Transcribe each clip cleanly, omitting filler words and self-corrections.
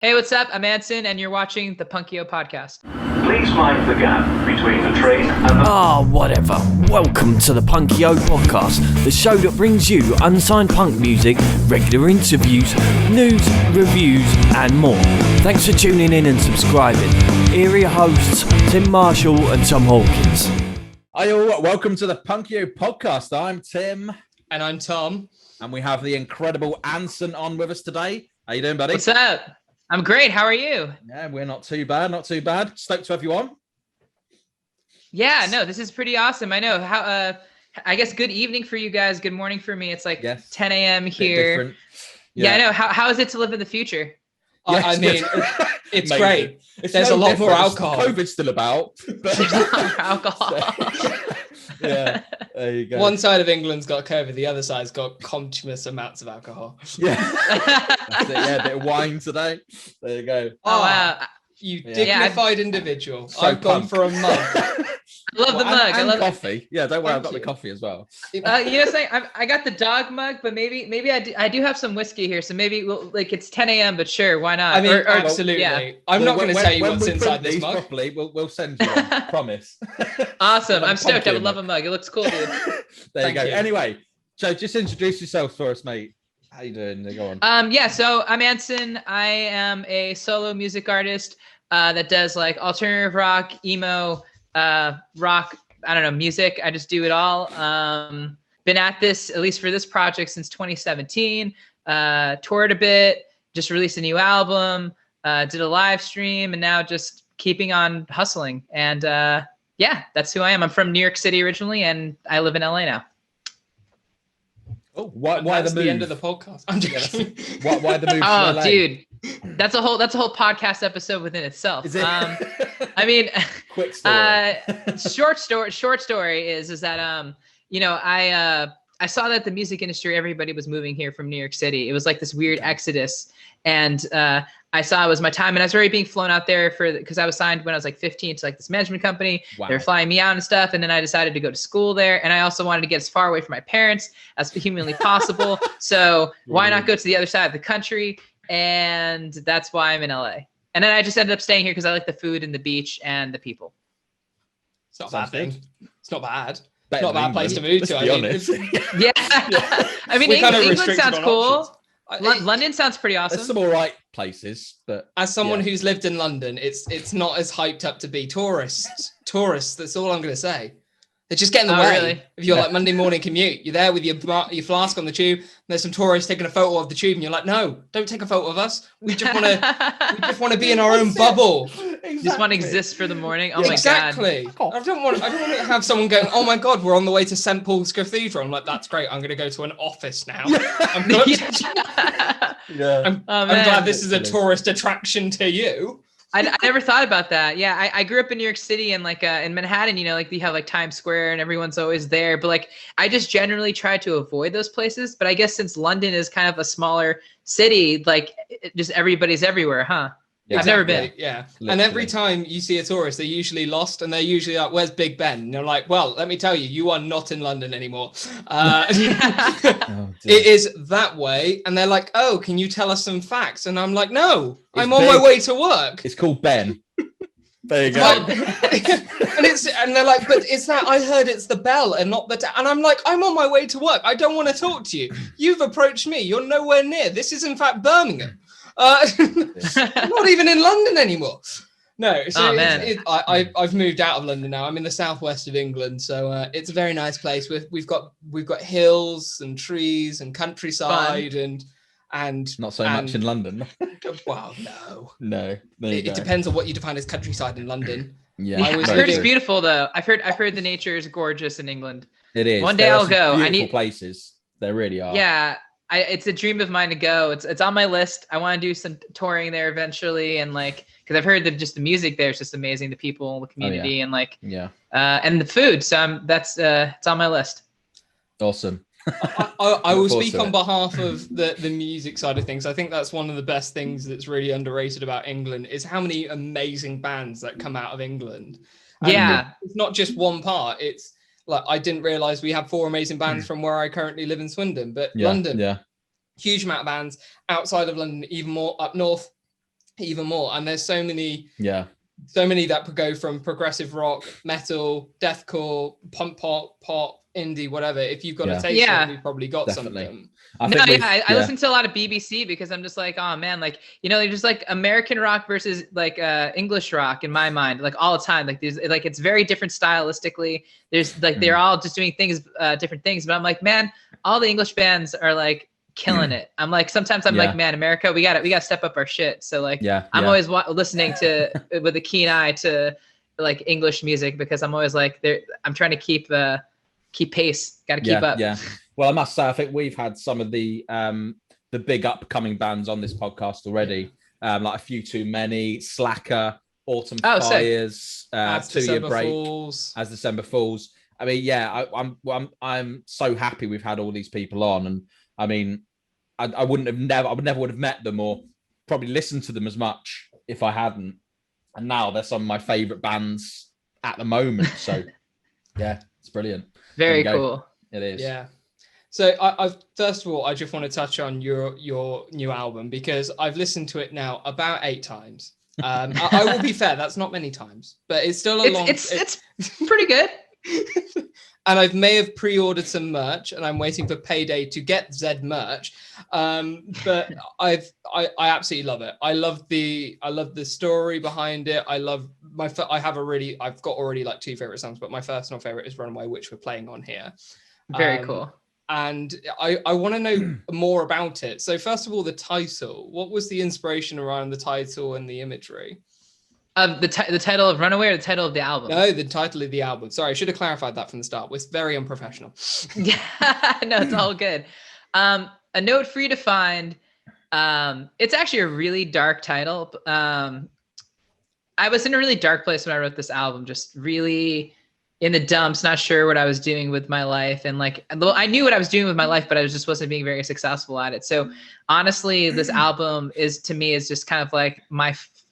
Hey, what's up? I'm Anson, and you're watching the Punkio podcast. Please mind the gap between the train and the... Whatever. Welcome to the Punkio podcast, the show that brings you unsigned punk music, regular interviews, news, reviews, and more. Thanks for tuning in and subscribing. Here are your hosts, Tim Marshall and Tom Hawkins. Hi all, welcome to the Punkio podcast. I'm Tim. And I'm Tom. And we have the incredible ANSON on with us today. How you doing, buddy? What's up? I'm great. How are you? Yeah, we're not too bad, not too bad. Stoked to have you on. Yeah, no, this is pretty awesome. I know how, I guess good evening for you guys. Good morning for me. It's like 10 a.m. here. Yeah, I know. How is it to live in the future? Yeah, I mean, it's great. There's a lot more alcohol. COVID's still about. But... alcohol. Yeah, there you go. One side of England's got COVID, the other side's got consummate amounts of alcohol. Yeah, that's it. Yeah, a bit of wine today. There you go. Oh, wow. You dignified individual. So I've gone for a mug. I love the mug. I love coffee. Yeah, don't worry, I've got you. the coffee as well. You know, saying I got the dog mug, but maybe I do have some whiskey here, so maybe like it's 10 a.m. But sure, why not? I mean, absolutely. Yeah. I'm not going to tell you what's inside this mug. Properly, we'll send you one. Promise. Awesome. I'm stoked. I would love a mug. It looks cool, dude. There you go. Anyway, so just introduce yourself for us, mate. How you doing? Go on. Yeah. So I'm Anson. I am a solo music artist that does like alternative rock, emo, rock. I don't know, music. I just do it all. Been at this, at least for this project, since 2017. Toured a bit, just released a new album, did a live stream, and now just keeping on hustling. And yeah, that's who I am. I'm from New York City originally, and I live in LA now. Oh, why the move? The end of the podcast. I'm joking. Why the move? Oh, to LA? dude, that's a whole podcast episode within itself. Is it? I mean, quick story. Short story is that you know, I saw that the music industry, everybody was moving here from New York City. It was like this weird exodus, and I saw it was my time, and I was already being flown out there because I was signed when I was like 15 to like this management company. Wow. They were flying me out and stuff, and then I decided to go to school there, and I also wanted to get as far away from my parents as humanly possible. So why not go to the other side of the country? And that's why I'm in LA. And then I just ended up staying here because I like the food and the beach and the people. It's not a bad thing. It's not bad. Better It's not a bad place to move to. Let's be honest. Yeah. I mean, England sounds cool. Options. London sounds pretty awesome. There's some all right places, but as someone who's lived in London, it's not as hyped up to be tourists. That's all I'm going to say. They just get in the way. Really? If you're like Monday morning commute, you're there with your flask on the tube, and there's some tourists taking a photo of the tube, and you're like, no, don't take a photo of us. We just want to be in our own bubble. Exactly. You just want to exist for the morning. Oh Exactly. my God. I don't want to have someone going, oh my God, we're on the way to St. Paul's Cathedral. I'm like, that's great. I'm going to go to an office now. I'm glad this is a tourist attraction to you. I never thought about that. Yeah, I grew up in New York City and like in Manhattan, you know, like you have like Times Square and everyone's always there. But like I just generally try to avoid those places. But I guess since London is kind of a smaller city, like just everybody's everywhere, huh? I've never been. Yeah. Literally. And every time you see a tourist, they're usually lost and they're usually like, where's Big Ben? And you're like, well, let me tell you, you are not in London anymore. It is that way. And they're like, oh, can you tell us some facts? And I'm like, no, I'm on my way to work. It's called Ben. There you go. and they're like, but it's that I heard it's the bell and not the and I'm like, I'm on my way to work. I don't want to talk to you. You've approached me. You're nowhere near. This is in fact Birmingham. Not even in London anymore. No, so I've moved out of London now. I'm in the southwest of England, so it's a very nice place. We've got hills and trees and countryside and not so much in London. Well, no. It depends on what you define as countryside in London. Yeah, I've heard it's beautiful though. I've heard the nature is gorgeous in England. It is. One day I'll go. I need places. There really are. Yeah. It's a dream of mine to go. It's on my list. I want to do some touring there eventually, and like because I've heard that just the music there is just amazing, the people, the community, and like and the food. So it's on my list. Awesome. I will speak on behalf of the music side of things. I think that's one of the best things that's really underrated about England is how many amazing bands that come out of England. And it's not just one part. It's like I didn't realize we have 4 amazing bands from where I currently live in Swindon, but London, huge amount of bands outside of London, even more up north even more. And there's so many that could go from progressive rock, metal, deathcore, pop, indie, whatever. If you've got a taste for it, we've probably got some of them. I listen to a lot of BBC because I'm just like, oh man, like, you know, they're just like American rock versus like English rock in my mind, like all the time. Like there's like, it's very different stylistically. There's like, they're all just doing things, different things. But I'm like, man, all the English bands are like killing it. I'm like, sometimes I'm like, man, America, we gotta step up our shit. So like, I'm always listening to with a keen eye to like English music, because I'm always like, I'm trying to keep pace. Got to keep up. Yeah. Well, I must say, I think we've had some of the big upcoming bands on this podcast already, like A Few Too Many, Slacker, Autumn Fires, As 2 Year Break, Fools. As December Fools. I mean, I'm so happy we've had all these people on, and I mean, I would never would have met them or probably listened to them as much if I hadn't. And now they're some of my favorite bands at the moment. So yeah, it's brilliant. Very cool. It is. Yeah. So I first of all, I just want to touch on your new album, because I've listened to it now about 8 times. I will be fair, that's not many times, but it's still it's pretty good. And I may have pre-ordered some merch, and I'm waiting for payday to get Zed merch. But I absolutely love it. I love the story behind it. I've got already like 2 favorite songs, but my personal favorite is Runaway, which we're playing on here. Very cool. And I want to know more about it. So first of all, the title. What was the inspiration around the title and the imagery? The title of Runaway, or the title of the album? No, the title of the album. Sorry, I should have clarified that from the start. It's very unprofessional. Yeah, no, it's all good. A Note for You to Find. It's actually a really dark title. I was in a really dark place when I wrote this album, just really in the dumps, not sure what I was doing with my life. And like, I knew what I was doing with my life, but I just wasn't being very successful at it. So honestly, this album is just kind of like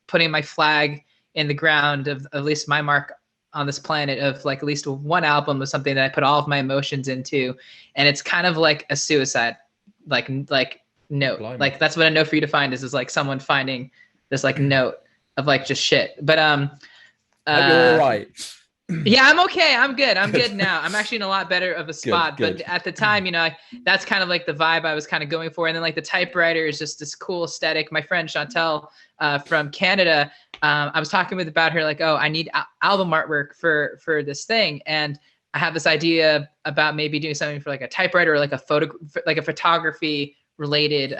putting my flag in the ground of at least my mark on this planet, of like at least one album of something that I put all of my emotions into. And it's kind of like a suicide, like note. Blimey. Like that's what A Note for You to Find is like someone finding this like note of like just shit. But you're all right. Yeah, I'm okay. I'm good now. I'm actually in a lot better of a spot. Good. But at the time, you know, that's kind of like the vibe I was kind of going for. And then like the typewriter is just this cool aesthetic. My friend Chantel from Canada, I was talking with about her, like, oh, I need album artwork for this thing. And I have this idea about maybe doing something for like a typewriter or like a photography related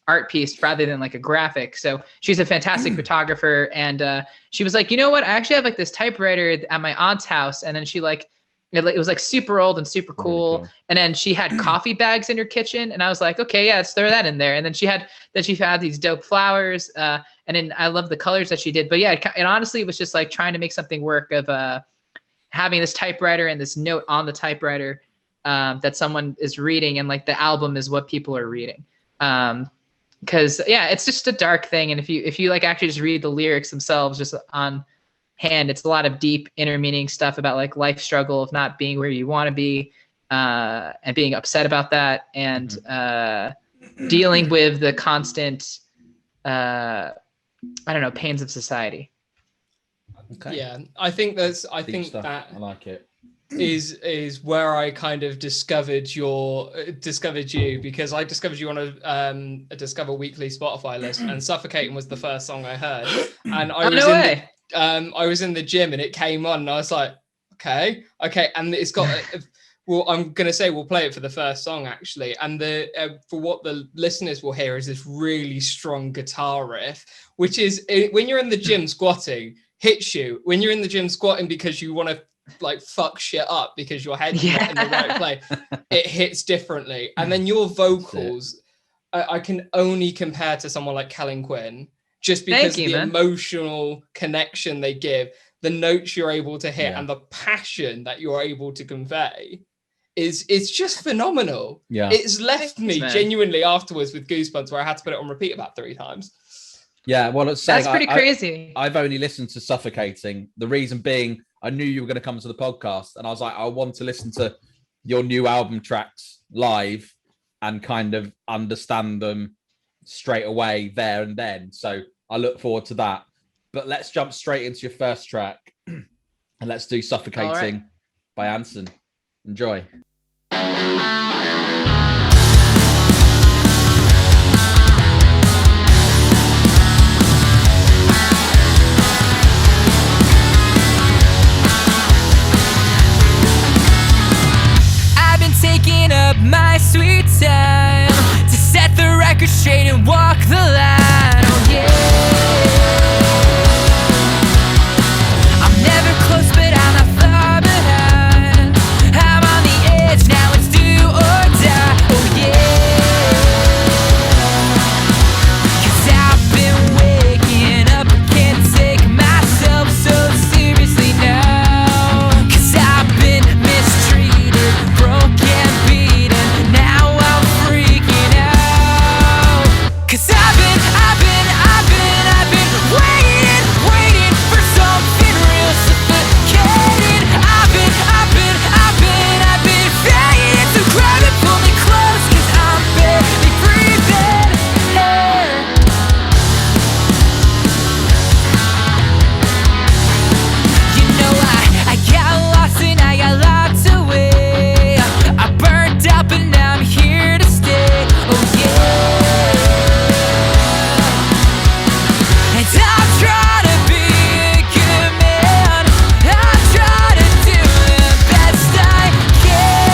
art piece rather than like a graphic. So she's a fantastic photographer, and she was like, you know what, I actually have like this typewriter at my aunt's house, and then she like it was like super old and super cool. And then she had coffee bags in her kitchen, and I was like, okay, yeah, let's throw that in there. And then she had these dope flowers, and then I love the colors that she did. But yeah, it honestly was just like trying to make something work of having this typewriter and this note on the typewriter that someone is reading, and like the album is what people are reading. Because yeah, it's just a dark thing, and if you like actually just read the lyrics themselves just on hand, it's a lot of deep inner meaning stuff about like life struggle of not being where you want to be, and being upset about that, and dealing with the constant pains of society. Okay. Yeah, I think that I like it. is where I kind of discovered you, because I discovered you on a Discover Weekly Spotify list, and Suffocating was the first song I heard, and I was in the gym and it came on, and I was like, okay, and it's got well, I'm gonna say we'll play it for the first song actually, and for what the listeners will hear is this really strong guitar riff, which is when you're in the gym squatting, hits you when you're in the gym squatting because you want to like fuck shit up because your head's not in the right place. It hits differently, and then your vocals I can only compare to someone like Kellen Quinn, just because the emotional connection they give, the notes you're able to hit, and the passion that you're able to convey it's just phenomenal. It's left me genuinely afterwards with goosebumps, where I had to put it on repeat about 3 times. Yeah, well, that's pretty crazy. I've only listened to Suffocating. The reason being, I knew you were going to come to the podcast, and I was like, I want to listen to your new album tracks live and kind of understand them straight away there and then. So I look forward to that. But let's jump straight into your first track, and let's do "Suffocating" by ANSON. Enjoy. Taking up my sweet time to set the record straight and walk the line. Oh yeah, I'm never close, but I'm not far behind. I'm on the edge now, it's do or die. Oh yeah, 'cause I've been waking up, I can't take myself so seriously now. 'Cause I've been mistreated, broken, now I'm freaking out. 'Cause I've been waiting for something real suffocating. I've been fading, so grab it, pull me close, 'cause I'm barely breathing air. You know I got lost and I got locked away. I burned out, but now I'm here to stay. Oh yeah. And I'm trying to be a good man. I'm trying to do the best I can.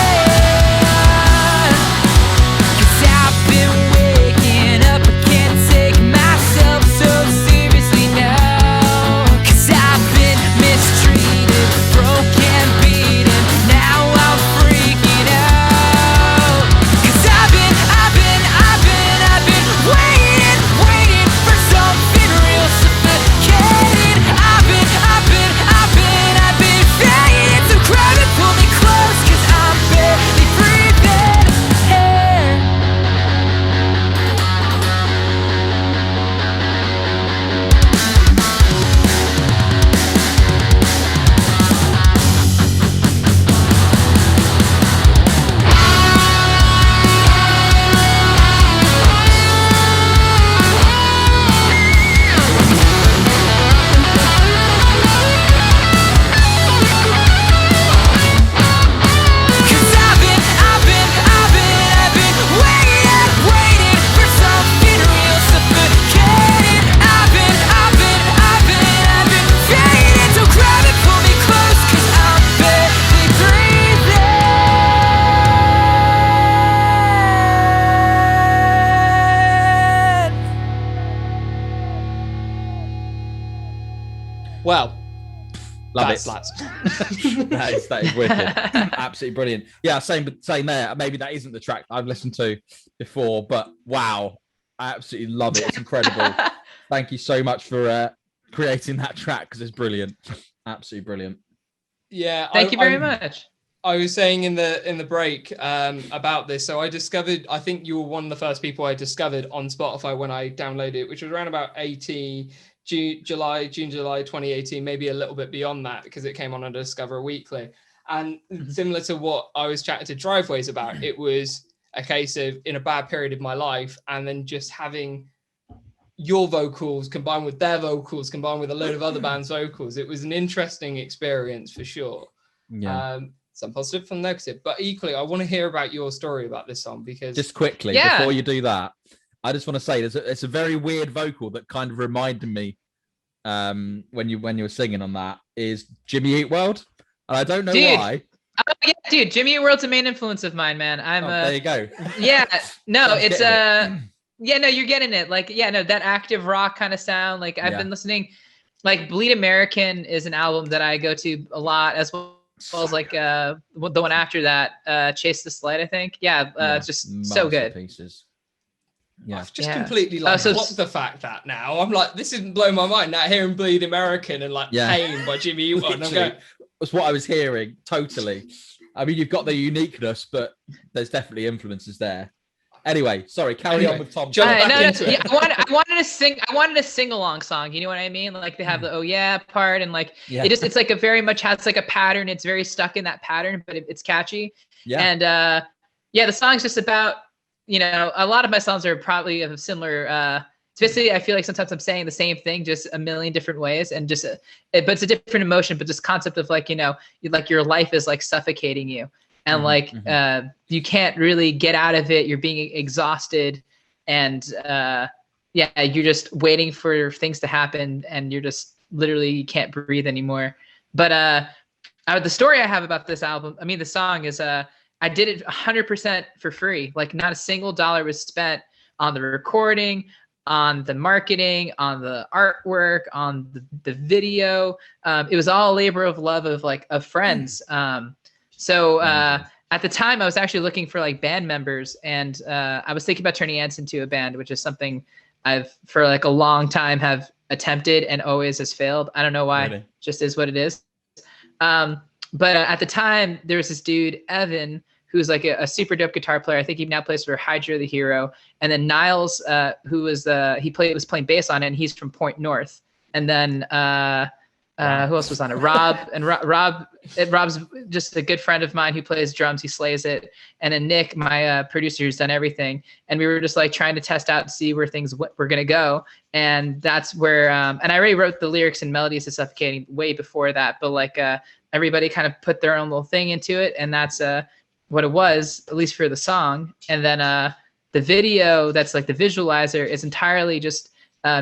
'Cause I've been waking up, I can't take myself so seriously now. 'Cause I've been mistreated, broken, beaten, now I'm freaking out. 'Cause I've been waiting for something real suffocating. I've been fading, so grab it, pull me close, 'cause I'm barely breathing air. Cause I've been waiting for something real suffocating. I've been fading, so grab it, pull me close, 'cause I'm barely breathing. Well, Love that it. slaps. that is wicked. Absolutely brilliant. Yeah, same there. Maybe that isn't the track I've listened to before, but wow, I absolutely love it. It's incredible. Thank you so much for creating that track, because it's brilliant. Absolutely brilliant. Yeah. Thank you very much. I was saying in the break about this. So I think you were one of the first people I discovered on Spotify when I downloaded it, which was around about June, July 2018, maybe a little bit beyond that, because it came on under Discover Weekly. And similar to what I was chatting to Driveways about, it was a case of in a bad period of my life, and then just having your vocals combined with their vocals, combined with a load of other bands' vocals. It was an interesting experience for sure. Yeah. Some positive, some negative, but equally, I want to hear about your story about this song, because Just quickly, before you do that, I just want to say it's a very weird vocal that kind of reminded me when you were singing on that is Jimmy Eat World, and I don't know why. Oh yeah, dude, Jimmy Eat World's a main influence of mine, man. There you go. Yeah, no, it's it. yeah, no, you're getting it. Like, yeah, no, that active rock kind of sound. Like, I've been listening. Like, Bleed American is an album that I go to a lot, as well as like the one after that, Chase the Sled, I think. It's just so good. Pieces. Yeah, I've just completely like blocked the fact that now I'm like, this isn't blowing my mind now, hearing Bleed American and like Pain by Jimmy Eat World. I'm going, that's what I was hearing. Totally. I mean, you've got the uniqueness, but there's definitely influences there. Anyway, sorry, carry on with Tom. I wanted a sing along song. You know what I mean? Like, they have the oh yeah part, and like it's like a very much has like a pattern. It's very stuck in that pattern, but it's catchy. Yeah. And the song's just about, you know, a lot of my songs are probably of similar It's basically, I feel like sometimes I'm saying the same thing, just a million different ways, and just, but it's a different emotion. But this concept of like, like your life is like suffocating you, and like you can't really get out of it. You're being exhausted, and yeah, you're just waiting for things to happen, and you're just literally you can't breathe anymore. But the story I have about this album, I mean, the song is I did it 100% for free. Like not a single dollar was spent on the recording, on the marketing, on the artwork, on the video. It was all a labor of love of friends. So at the time I was actually looking for like band members, and I was thinking about turning ANSON into a band, which is something I've for like a long time have attempted and always has failed. I don't know why. Really? Just is what it is. But at the time there was this dude, Evan, who's like a super dope guitar player. I think he now plays for Hydra the Hero. And then Niles, who was was playing bass on it, and he's from Point North. And then who else was on it? Rob, and Rob's just a good friend of mine who plays drums. He slays it. And then Nick, my producer, who's done everything. And we were just like trying to test out to see where things were gonna go. And that's where and I already wrote the lyrics and melodies to Suffocating way before that. But like everybody kind of put their own little thing into it, and that's what it was, at least for the song. And then the video, that's like the visualizer, is entirely just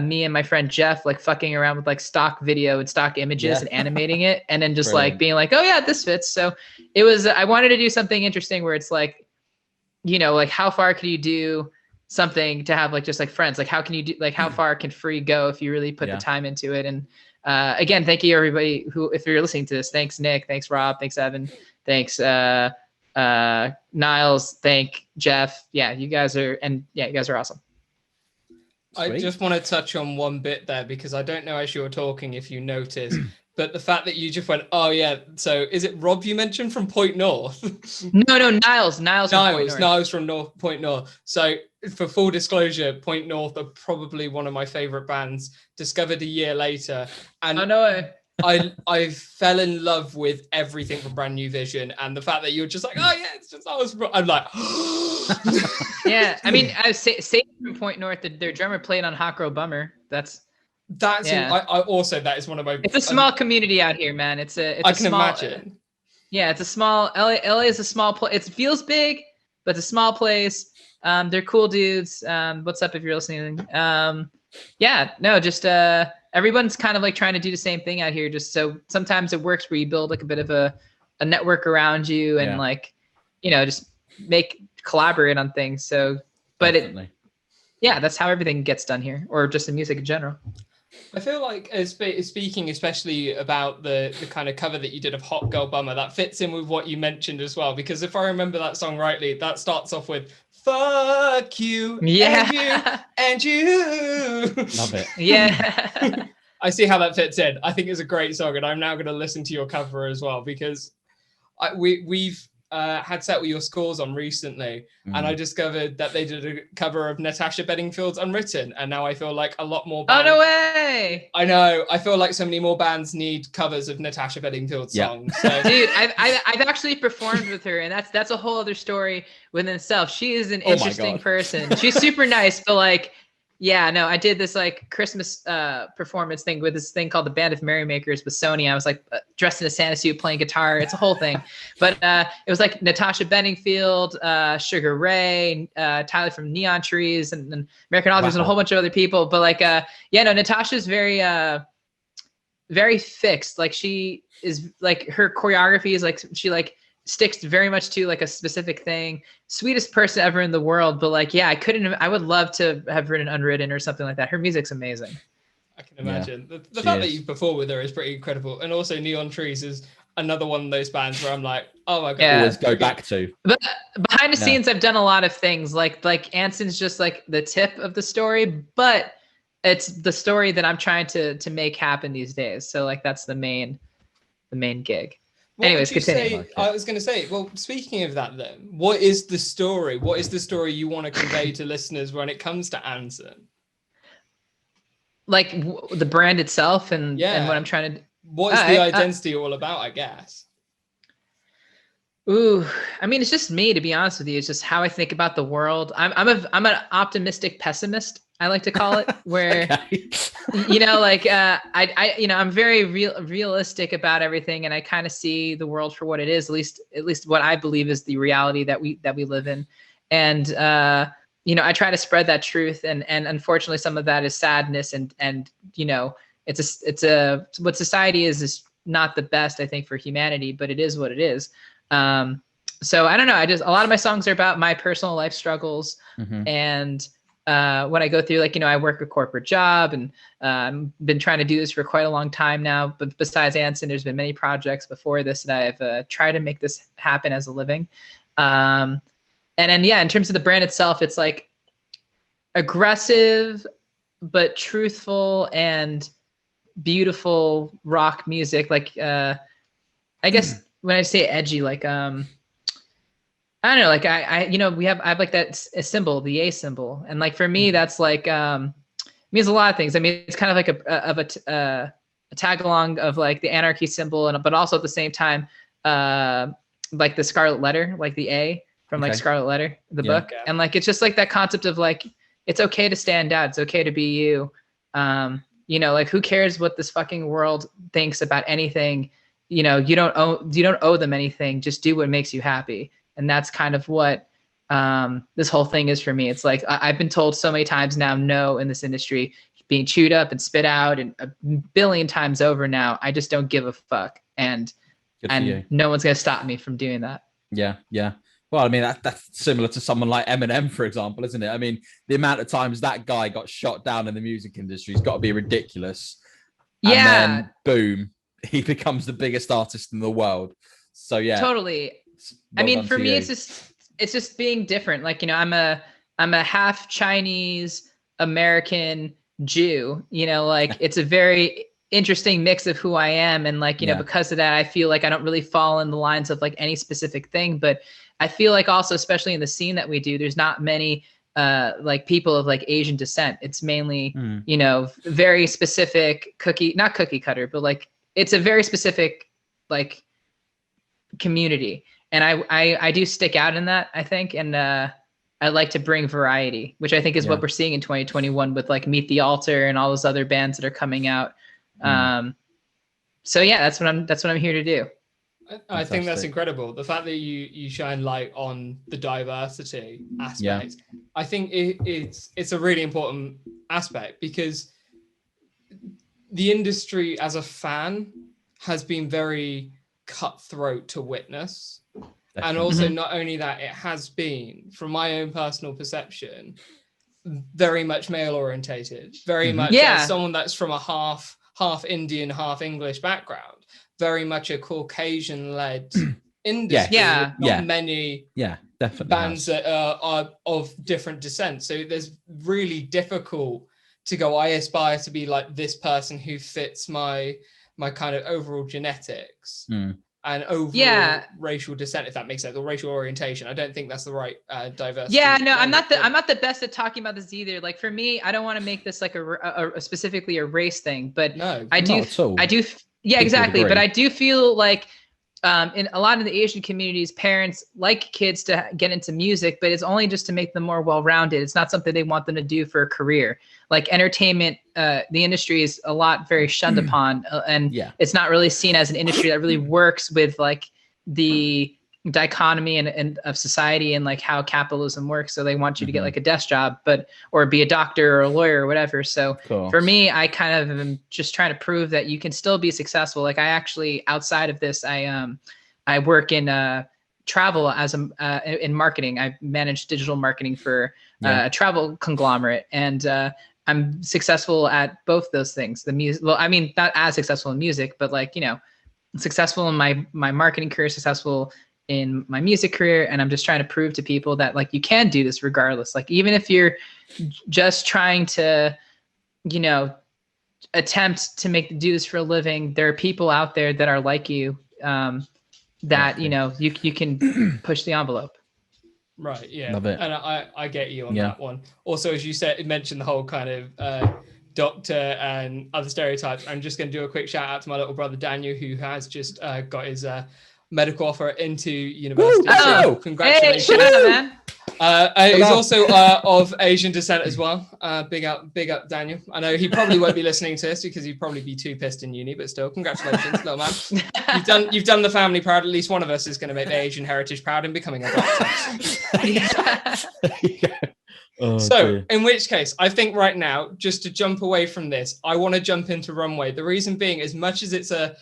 me and my friend Jeff like fucking around with like stock video and stock images and animating it, and then just like being like, oh yeah, this fits. So it was, I wanted to do something interesting where it's like, like how far can you do something to have like just like friends? Like how can you do, like how far can free go if you really put the time into it? And again, thank you everybody who, if you're listening to this, thanks Nick, thanks Rob, thanks Evan, thanks Niles, thank Jeff. Yeah, you guys are awesome. I just want to touch on one bit there, because I don't know as you were talking if you noticed, but the fact that you just went, oh yeah, so is it Rob you mentioned from Point North? No, Niles from Point North. So for full disclosure, Point North are probably one of my favorite bands, discovered a year later. And oh no way. I fell in love with everything from Brand New Vision, and the fact that you're just like, oh yeah, it's just I'm like, yeah. I mean, I say from Point North, their drummer played on Hot Girl Bummer. That's yeah. I also, that is one of my. It's a small community out here, man. It's a small, imagine. Yeah, it's a small LA is a small place. It feels big, but it's a small place. They're cool dudes. What's up if you're listening? Yeah, no, just everyone's kind of like trying to do the same thing out here. Just so sometimes it works where you build like a bit of a network around you, and like, just collaborate on things. So, but Definitely. That's how everything gets done here, or just in music in general. I feel like speaking especially about the kind of cover that you did of Hot Girl Bummer, that fits in with what you mentioned as well, because if I remember that song rightly, that starts off with fuck you, and you. Love it. Yeah. I see how that fits in. I think it's a great song, and I'm now going to listen to your cover as well, because we've had Set With Your Scores on recently, and I discovered that they did a cover of Natasha Bedingfield's Unwritten, and now I feel like a lot more bands, oh no way. I know, I feel like so many more bands need covers of Natasha Bedingfield songs. So. Dude, I've actually performed with her, and that's a whole other story within itself. She is an interesting person. She's super nice, but like, yeah, no, I did this like Christmas performance thing with this thing called the Band of Merrymakers with Sony. I was like dressed in a Santa suit playing guitar. It's a whole thing. But it was like Natasha Bedingfield, Sugar Ray, Tyler from Neon Trees, and American Authors, and a whole bunch of other people. But like, Natasha's very, very fixed. Like she is like, her choreography is like, she like sticks very much to like a specific thing. Sweetest person ever in the world, but like, yeah, I would love to have written Unwritten or something like that. Her music's amazing. I can imagine. Yeah. The fact that you perform with her is pretty incredible. And also Neon Trees is another one of those bands where I'm like, oh my god, always go back to. But behind the scenes, I've done a lot of things. Like ANSON's just like the tip of the story, but it's the story that I'm trying to make happen these days. So like that's the main gig. Anyways, continue. I was going to say, well, speaking of that then, what is the story? What is the story you want to convey to listeners when it comes to ANSON? Like the brand itself and what I'm trying to... What is the identity all about, I guess? Ooh, I mean, it's just me, to be honest with you. It's just how I think about the world. I'm an optimistic pessimist, I like to call it, where Okay. like I'm very realistic about everything, and I kind of see the world for what it is, at least what I believe is the reality that we live in. And I try to spread that truth, and unfortunately some of that is sadness, and it's what society is not the best, I think, for humanity, but it is what it is. So I don't know. A lot of my songs are about my personal life struggles. And when I go through, like, I work a corporate job, and been trying to do this for quite a long time now. But besides ANSON, there's been many projects before this that I've tried to make this happen as a living. And then, in terms of the brand itself, it's like aggressive, but truthful and beautiful rock music. Like, I guess when I say edgy, like, I don't know, like I have like that a symbol, the A symbol. And like, for me, that's like, means a lot of things. I mean, it's kind of like a tag along of like the anarchy symbol, but also at the same time, like the Scarlet Letter, like the A from like Scarlet Letter, the book. And like, it's just like that concept of like, it's okay to stand out. It's okay to be you. Like, who cares what this fucking world thinks about anything? You don't owe them anything. Just do what makes you happy. And that's kind of what this whole thing is for me. It's like, I've been told so many times now, no, in this industry, being chewed up and spit out, and a billion times over now. I just don't give a fuck. And no one's going to stop me from doing that. Yeah. Yeah. Well, I mean, that's similar to someone like Eminem, for example, isn't it? I mean, the amount of times that guy got shot down in the music industry has got to be ridiculous. Yeah. And then, boom, he becomes the biggest artist in the world. So, yeah. Totally. I mean, for me, it's just being different. Like, I'm a half Chinese American Jew, like, it's a very interesting mix of who I am. And like, because of that, I feel like I don't really fall in the lines of like any specific thing, but I feel like also, especially in the scene that we do, there's not many like people of like Asian descent. It's mainly, very specific not cookie cutter, but like, it's a very specific like community. And I do stick out in that, I think. And I like to bring variety, which I think is what we're seeing in 2021 with like Meet the Altar and all those other bands that are coming out. So yeah, that's what I'm here to do. I think that's incredible. The fact that you shine light on the diversity aspect, I think it's a really important aspect, because the industry as a fan has been very cutthroat to witness. Definitely. And also, not only that, it has been, from my own personal perception, very much male orientated, very much as someone that's from a half Indian, half English background, very much a Caucasian led industry. Not many definitely bands that are of different descent. So there's really difficult to go, I aspire to be like this person who fits my kind of overall genetics. And overall racial descent, if that makes sense, or racial orientation. I don't think that's the right diversity. Yeah, no, I'm not the best at talking about this either. Like, for me, I don't want to make this like a specifically a race thing, but I do. Yeah, exactly. But I do feel like in a lot of the Asian communities, parents like kids to get into music, but it's only just to make them more well-rounded. It's not something they want them to do for a career. Like entertainment, the industry is a lot very shunned upon, and it's not really seen as an industry that really works with like the dichotomy and of society and like how capitalism works. So they want you to get like a desk job, or be a doctor or a lawyer or whatever. So for me, I kind of am just trying to prove that you can still be successful. Like, I actually, outside of this, I work in travel as in marketing. I manage digital marketing for a travel conglomerate, and I'm successful at both those things. The music, well, I mean, not as successful in music, but like, successful in my marketing career, successful in my music career. And I'm just trying to prove to people that like, you can do this regardless. Like, even if you're just trying to, attempt to do this for a living, there are people out there that are like you, that, you can push the envelope. Right. Yeah. Love it. And I get you on that one. Also, as you mentioned the whole kind of doctor and other stereotypes. I'm just going to do a quick shout out to my little brother Daniel, who has just got his medical offer into university. Woo, So Daniel! congratulations. Hey, shout out, man. He's also of Asian descent as well. Big up, Daniel. I know he probably won't be listening to this because he'd probably be too pissed in uni, but still, congratulations, little man. You've done the family proud. At least one of us is going to make the Asian heritage proud in becoming a doctor. Oh, So, dear. in which case, I think right now, just to jump away from this, I want to jump into Runway. The reason being, as much as it's a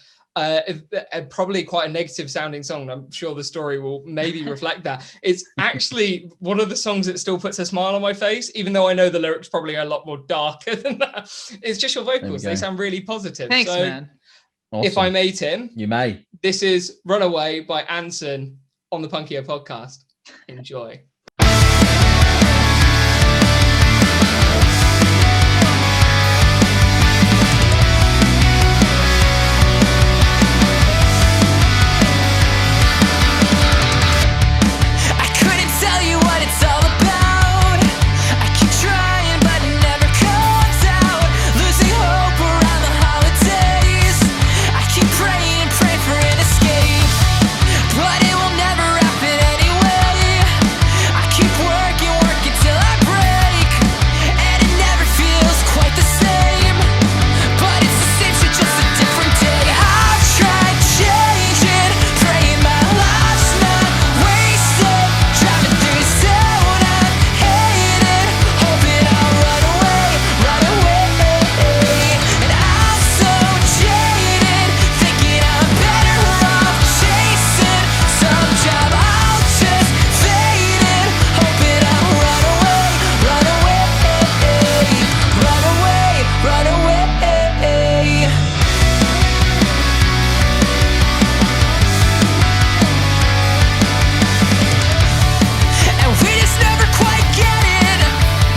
probably quite a negative sounding song, and I'm sure the story will maybe reflect that, it's actually one of the songs that still puts a smile on my face, even though I know the lyrics probably are a lot more darker than that. It's just your vocals. They sound really positive. Thanks, so, man. Awesome. if I may, Tim, You may. this is Runaway by ANSON on the Punkio podcast. Enjoy. I couldn't tell you what it's all about. I keep trying, but it never comes out. Losing hope around the holidays. I keep praying, pray for an escape, but it will never happen anyway. I keep working, working till I break, and it never feels quite the same. But it's the same shit, just a different day. I've tried changing, praying my life's not wasted. Driving through this town I hate it, hoping I'll run away, run away. And I'm so jaded, thinking I'm better off chasing some job I'll just fade in, hoping I'll run away, run away, run away, run away. And we just never quite get it.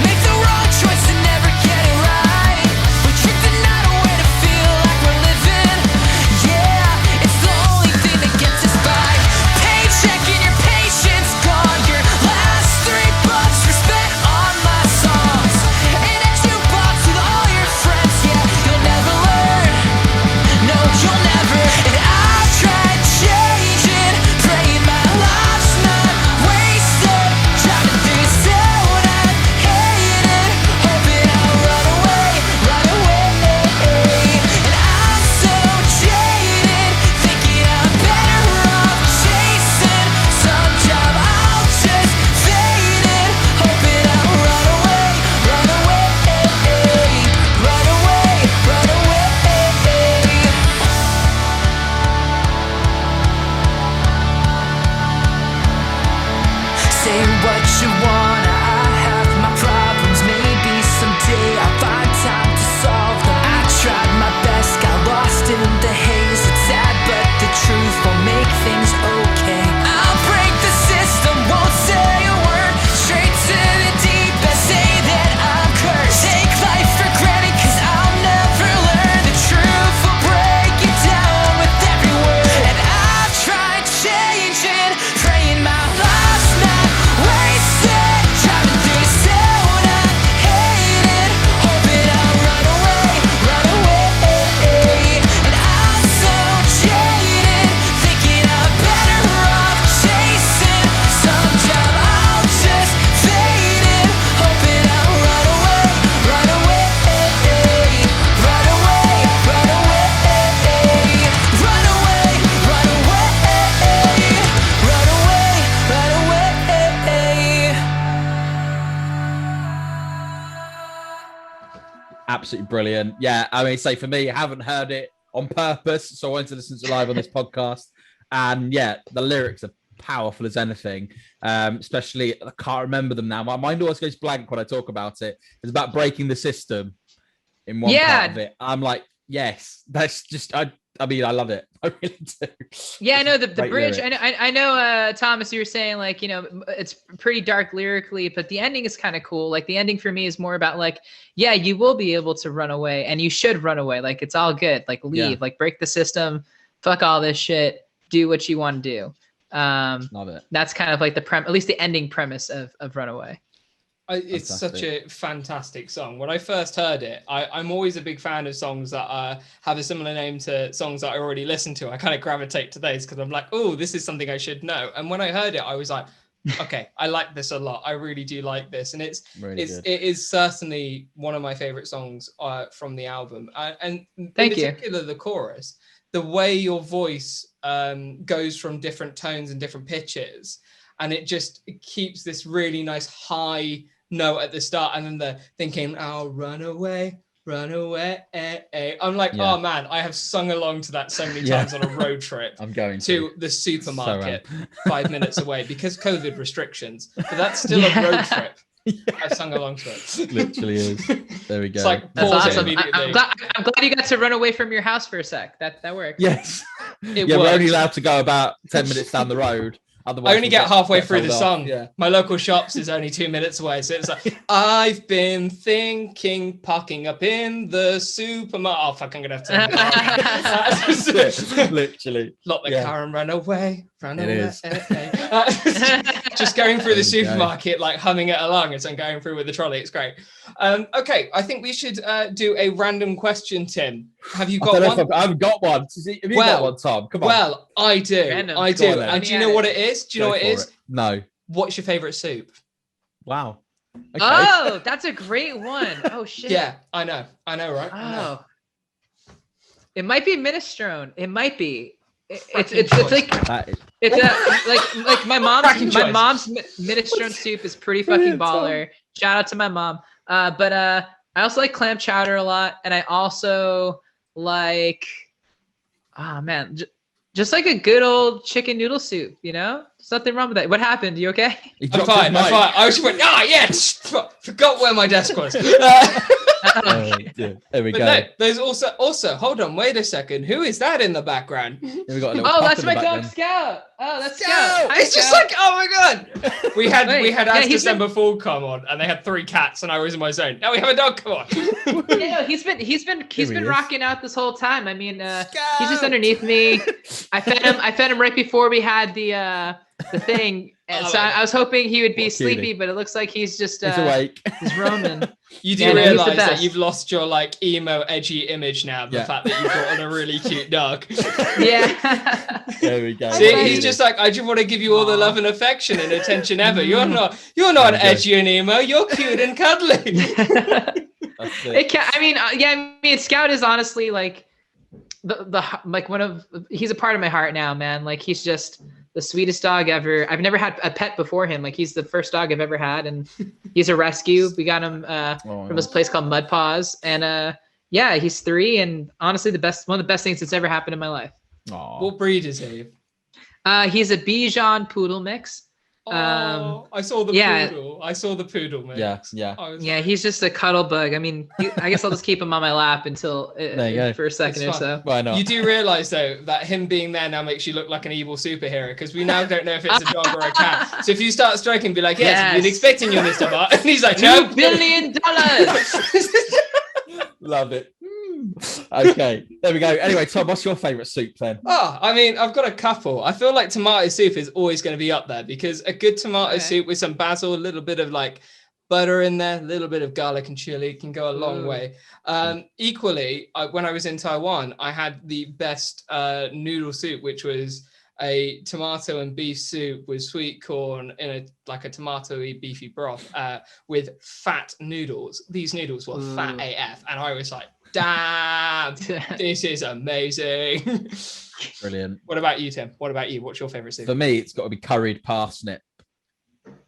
Make the wrong choice and never get it right. We're drifting out a way to feel like we're living. Yeah, it's the only thing that gets us by. Paycheck and your patience gone. Your last $3 were spent on my songs. In a jukebox with all your friends. Yeah, you'll never learn. No, you'll never. And I've tried changing, praying my life's not wasted. Driving through this town I hate it, hoping I'll run away, run away. And I'm so jaded, thinking I'm better off chasing some job I'll just fade in, hoping I'll run away, run away, run away, run away. Say what you wanna, I have my problems. Maybe someday I'll find time to solve them. I tried my best, got lost in the haze. It's sad, but the truth will make things okay. I'll break the system, won't say a word. Straight to the deep end, say that I'm cursed. Take life for granted, cause I'll never learn. The truth will break you down with every word. And I've tried changing, praying my life's not wasted. Driving through this town I hate it, hoping I'll run away, run away. And I'm so jaded, thinking I'm better off chasing some job I'll just fade in, hoping I'll run away, run away, run away, run away, run away, run away, run away, run away. Absolutely brilliant. Yeah, I mean, say for me, I haven't heard it on purpose, so I wanted to listen to it live on this podcast. And yeah, the lyrics are powerful as anything. Especially, I can't remember them now. My mind always goes blank when I talk about it. It's about breaking the system in one part of it. I'm like, yes, that's just, I mean, I love it. I really do. Yeah, I know the Great bridge. lyrics. I know, Thomas, you were saying like, it's pretty dark lyrically, but the ending is kind of cool. Like the ending for me is more about like, yeah, you will be able to run away and you should run away. Like it's all good. Like leave, like break the system, fuck all this shit, do what you want to do. Love it. That's kind of like at least the ending premise of Runaway. It's such a fantastic song. When I first heard it, I'm always a big fan of songs that have a similar name to songs that I already listened to. I kind of gravitate to those because I'm like, oh, this is something I should know. And when I heard it, I was like, okay, I like this a lot. I really do like this. And it is certainly one of my favorite songs from the album. And in particular, the chorus, the way your voice goes from different tones and different pitches. And it keeps this really nice high note at the start, and then the thinking, "I'll run away." I'm like, oh man, I have sung along to that so many times on a road trip. I'm going to the supermarket 5 minutes away because COVID restrictions, but that's still a road trip. I've sung along to it. Literally is. There we go. It's like that's awesome. immediately. I'm glad you got to run away from your house for a sec. That worked. Yes. We're only allowed to go about 10 minutes down the road. Otherwise I only get halfway through the song. Yeah. My local shops is only 2 minutes away. So it's like, I've been thinking, parking up in the supermarket. Oh, fuck, I'm going to have to. Literally. Lock the car and run away. It is. Just going through the supermarket, like humming it along as I'm going through with the trolley. It's great. Okay, I think we should do a random question, Tim. Have you got one? I haven't got one. Have you got one, Tom? Come on. Well, I do. Random. I do. And do you know what it is? Do you know what it is? No. What's your favorite soup? Wow. Okay. Oh, that's a great one. Oh shit. Yeah, I know, right? Oh. It might be minestrone. It might be. It's like my mom's minestrone soup is pretty fucking baller. Shout out to my mom. But I also like clam chowder a lot, and I also like, just like a good old chicken noodle soup. You know, there's nothing wrong with that. What happened? You okay? I'm fine. I just went, forgot where my desk was. There we go. No, there's also hold on, wait a second. Who is that in the background? That's my dog Scout. Oh, that's Scout. Hi, it's Scout. just like, oh my god. We had As December Fool come on, and they had 3 cats, and I was in my zone. Now we have a dog come on. He's been rocking out this whole time. I mean, he's just underneath me. I fed him right before we had the thing. So I was hoping he would be sleepy, but it looks like he's just he's awake. He's roaming. You do realize that you've lost your like emo edgy image now, the fact that you've got a really cute dog. Yeah. There we go. See, he's just like, I just want to give you all the love and affection and attention ever. You're not edgy and emo, you're cute and cuddly. Scout is honestly like he's a part of my heart now, man. Like he's just the sweetest dog ever. I've never had a pet before him. Like he's the first dog I've ever had, and he's a rescue. We got him from this place called Mud Paws, and he's 3, and honestly one of the best things that's ever happened in my life. Aww. What breed is he? He's a Bichon poodle mix. I saw the poodle. I saw the poodle, man. Yeah. He's just a cuddle bug. I mean, I guess I'll just keep him on my lap until for a second or so. Why not? You do realize though that him being there now makes you look like an evil superhero because we now don't know if it's a dog or a cat. So if you start stroking, be like, "Yes, I've been expecting you, Mr. Bart," and he's like, "No, $2 billion." Love it. Okay, there we go. Anyway, Tom, what's your favorite soup then? I mean, I've got a couple. I feel like tomato soup is always going to be up there because a good tomato soup with some basil, a little bit of like butter in there, a little bit of garlic and chili can go a long way. Equally, when I was in Taiwan, I had the best noodle soup, which was a tomato and beef soup with sweet corn in a tomatoey beefy broth with fat noodles. These noodles were fat AF, and I was like, damn, this is amazing. Brilliant. What about you, Tim? What about you? What's your favorite soup? For me, it's got to be curried parsnip.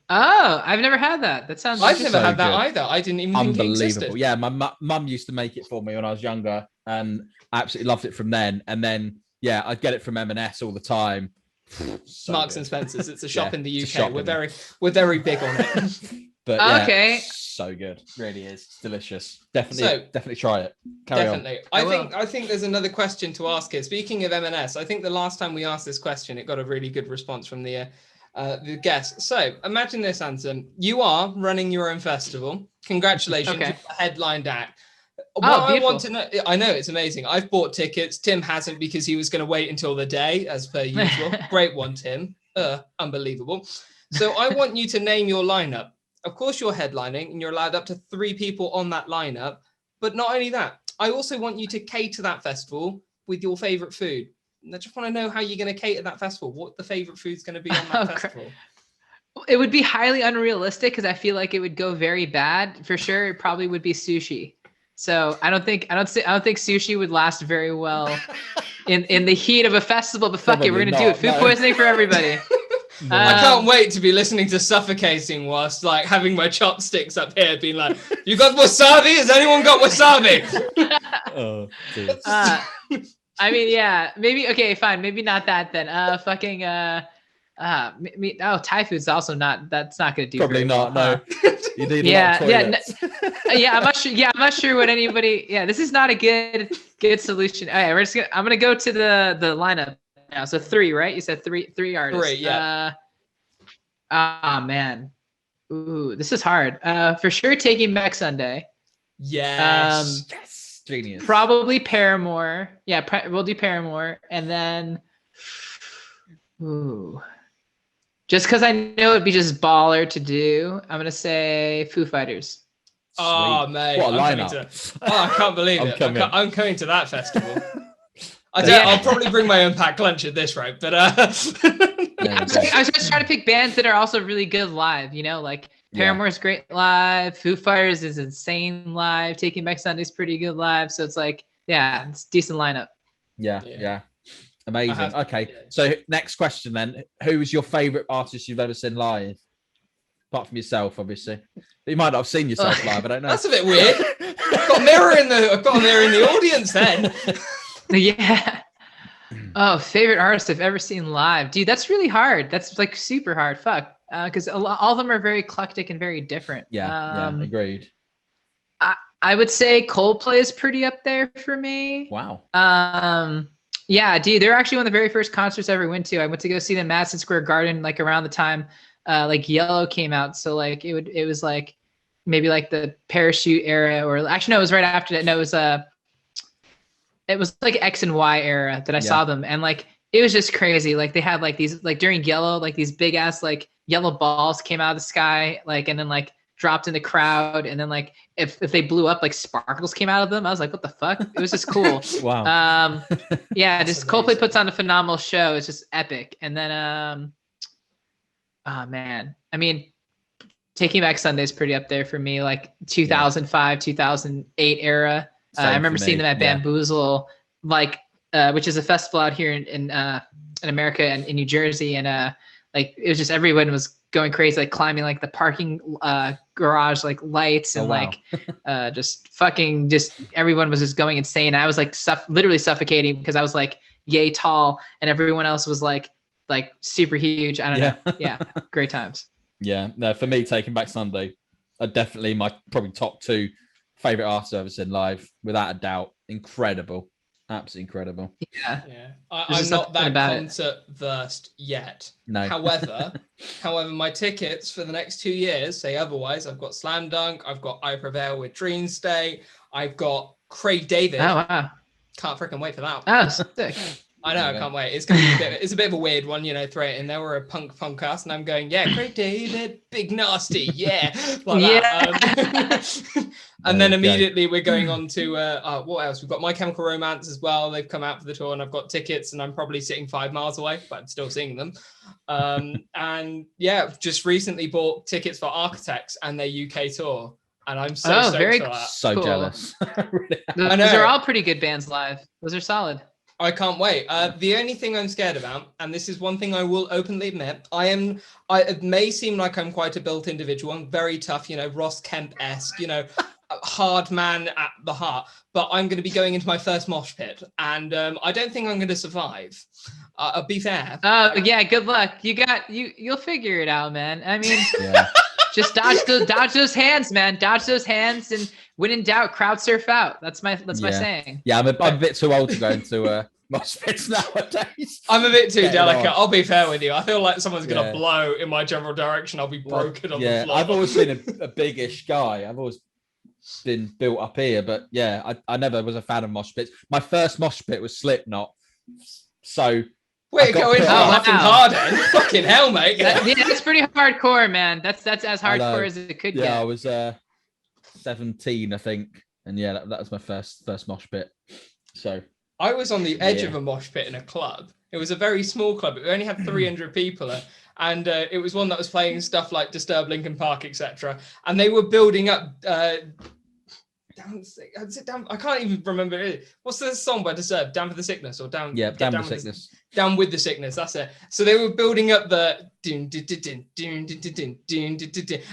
Oh, I've never had that. That sounds. I've never had that either. I didn't even think it existed. Unbelievable. Yeah, my mum used to make it for me when I was younger, and I absolutely loved it from then. And then, yeah, I'd get it from M&S all the time. Marks and Spencer's. It's a shop in the UK. We're very big on it. But yeah, okay, so good. Really is. It's delicious. Definitely try it. Carry on. I think there's another question to ask here. Speaking of M&S, I think the last time we asked this question, it got a really good response from the guests. So imagine this, Anson. You are running your own festival. Congratulations, Okay. you're the headlined act. I want to know, I know it's amazing. I've bought tickets. Tim hasn't because he was going to wait until the day, as per usual. Great one, Tim. Unbelievable. So I want you to name your lineup. of course you're headlining and you're allowed up to 3 people on that lineup. But not only that, I also want you to cater that festival with your favorite food. And I just want to know how you're going to cater that festival, what the favorite food's going to be on that festival. It would be highly unrealistic because I feel like it would go very bad. For sure, it probably would be sushi. So I don't think sushi would last very well in the heat of a festival. But fuck it, we're gonna do it. Food poisoning for everybody. I can't wait to be listening to Suffocating whilst like having my chopsticks up here, being like, "You got wasabi? Has anyone got wasabi?" Oh, I mean, yeah, maybe. Okay, fine. Maybe not that then. Thai food's also not. That's not gonna do. Probably not. No. You need a lot of toilets. I'm not sure. Yeah, I'm not sure what anybody. Yeah, this is not a good solution. All right, I'm gonna go to the lineup now. So 3, right? You said three artists. 3, yeah. Man. Ooh, this is hard. For sure, Taking Back Sunday. Yes. Yes. Genius. Probably Paramore. Yeah, we'll do Paramore, and then. Ooh. Just because I know it'd be just baller to do, I'm gonna say Foo Fighters. Oh, mate. What a lineup. I can't believe it. I'm coming to that festival. I'll probably bring my own packed lunch at this rate, but I was just trying to pick bands that are also really good live, you know, like Paramore's great live, Foo Fighters is insane live, Taking Back Sunday's pretty good live, so it's like, yeah, it's a decent lineup. Yeah. Amazing. Okay, so next question then. Who is your favourite artist you've ever seen live? Apart from yourself, obviously. You might not have seen yourself live, I don't know. That's a bit weird. I've got a mirror in the audience then. Yeah. Oh, favorite artist I've ever seen live. Dude, that's really hard. That's like super hard. Fuck. Because all of them are very eclectic and very different. Yeah, agreed. I would say Coldplay is pretty up there for me. Wow. Yeah, dude, they're actually one of the very first concerts I ever went to. I went to go see them at Madison Square Garden, like around the time like Yellow came out. So like it was like maybe like the Parachute era, or actually no, it was right after that. No, it was like X and Y era that I saw them, and like it was just crazy. Like they had like these, like during Yellow, like these big ass like yellow balls came out of the sky, like, and then like dropped in the crowd, and then like if they blew up, like sparkles came out of them. I was like, what the fuck? It was just cool. Wow. Yeah, just Coldplay puts on a phenomenal show. It's just epic. And then oh man, I mean, Taking Back Sunday is pretty up there for me, like 2005 2008 era. I remember seeing them at Bamboozle, like which is a festival out here in America and in New Jersey, and like it was just everyone was going crazy, like climbing like the parking garage like lights, and like just everyone was just going insane. I was like literally suffocating because I was like yay tall and everyone else was like super huge. I don't know. Yeah, great times. Yeah, no, for me, Taking Back Sunday are definitely my probably top 2 favorite artists I've ever seen live, without a doubt. Incredible. Absolutely incredible. Yeah. I'm not that concert versed yet. No. However, my tickets for the next 2 years say otherwise. I've got Slam Dunk. I've got I Prevail with Dream State. I've got Craig David. Oh wow! Can't freaking wait for that. Oh, sick. I know, I can't wait. It's gonna be it's a bit of a weird one, you know. Throw it in there. We're a punk podcast, and I'm going, yeah, Craig David, Big Nasty, yeah, like that. And then immediately we're going on to what else? We've got My Chemical Romance as well. They've come out for the tour, and I've got tickets, and I'm probably sitting 5 miles away, but I'm still seeing them. And yeah, just recently bought tickets for Architects and their UK tour, and I'm so stoked for that. So cool. Jealous. Those are all pretty good bands live. Those are solid. I can't wait. The only thing I'm scared about, and this is one thing I will openly admit, it may seem like I'm quite a built individual. I'm very tough, you know, Ross Kemp-esque, you know, hard man at the heart. But I'm going to be going into my first mosh pit, and I don't think I'm going to survive. I'll be fair. Oh yeah, good luck. You'll figure it out, man. I mean, just dodge those hands, man. Dodge those hands, and when in doubt, crowd surf out. That's my saying. Yeah, I'm a bit too old to go into mosh pits nowadays. I'm a bit too delicate. I'll be fair with you. I feel like someone's going to blow in my general direction. I'll be broken on the floor. I've always been a biggish guy. I've always been built up here, but yeah, I never was a fan of mosh pits. My first mosh pit was Slipknot. So Wait, going for wow. nothing hard, then. Fucking hell, mate. Yeah, that's pretty hardcore, man. That's as hardcore as it could Yeah, I get. was 17, I think, and yeah, that was my first mosh pit. So I was on the edge Yeah. of a mosh pit in a club. It was a very small club. We only had 300 people, and it was one that was playing stuff like Disturbed, Linkin Park, etc. And they were building up. Down, I can't even remember it. What's the song by Disturbed? Down for the Sickness or down? yeah, Get Damn the Sickness. Down with the Sickness. That's it. So they were building up the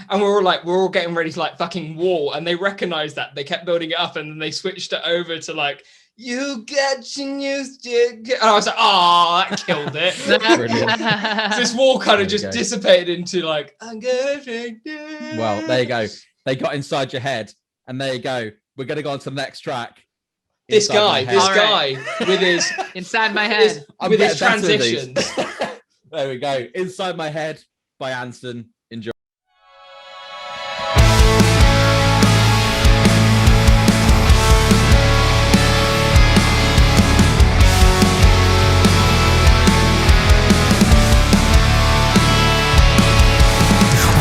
and we're all getting ready to like fucking wall, and they recognized that. They kept building it up, and then they switched it over to like. You got your news, and I was like, oh, that killed it. So this wall kind of just dissipated into like, I'm good. Well, there you go. They got inside your head, and there you go. We're gonna go on to the next track. This Inside my guy head. with his Inside my head. with his getting better at these. transitions. There we go. Inside My Head by ANSON. Enjoy.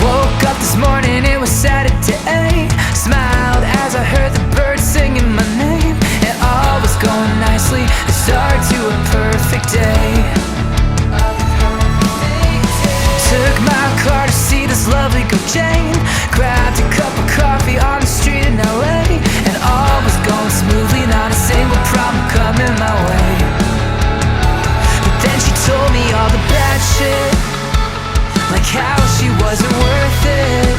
Woke up this morning, it was Saturday. Smiled as I heard the birds singing my name. And all was going nicely, the start to a perfect day. Took my car to see this lovely girl Jane. Grabbed a cup of coffee on the street in LA. And all was going smoothly, not a single problem coming my way. But then she told me all the bad shit, like how she wasn't worth it.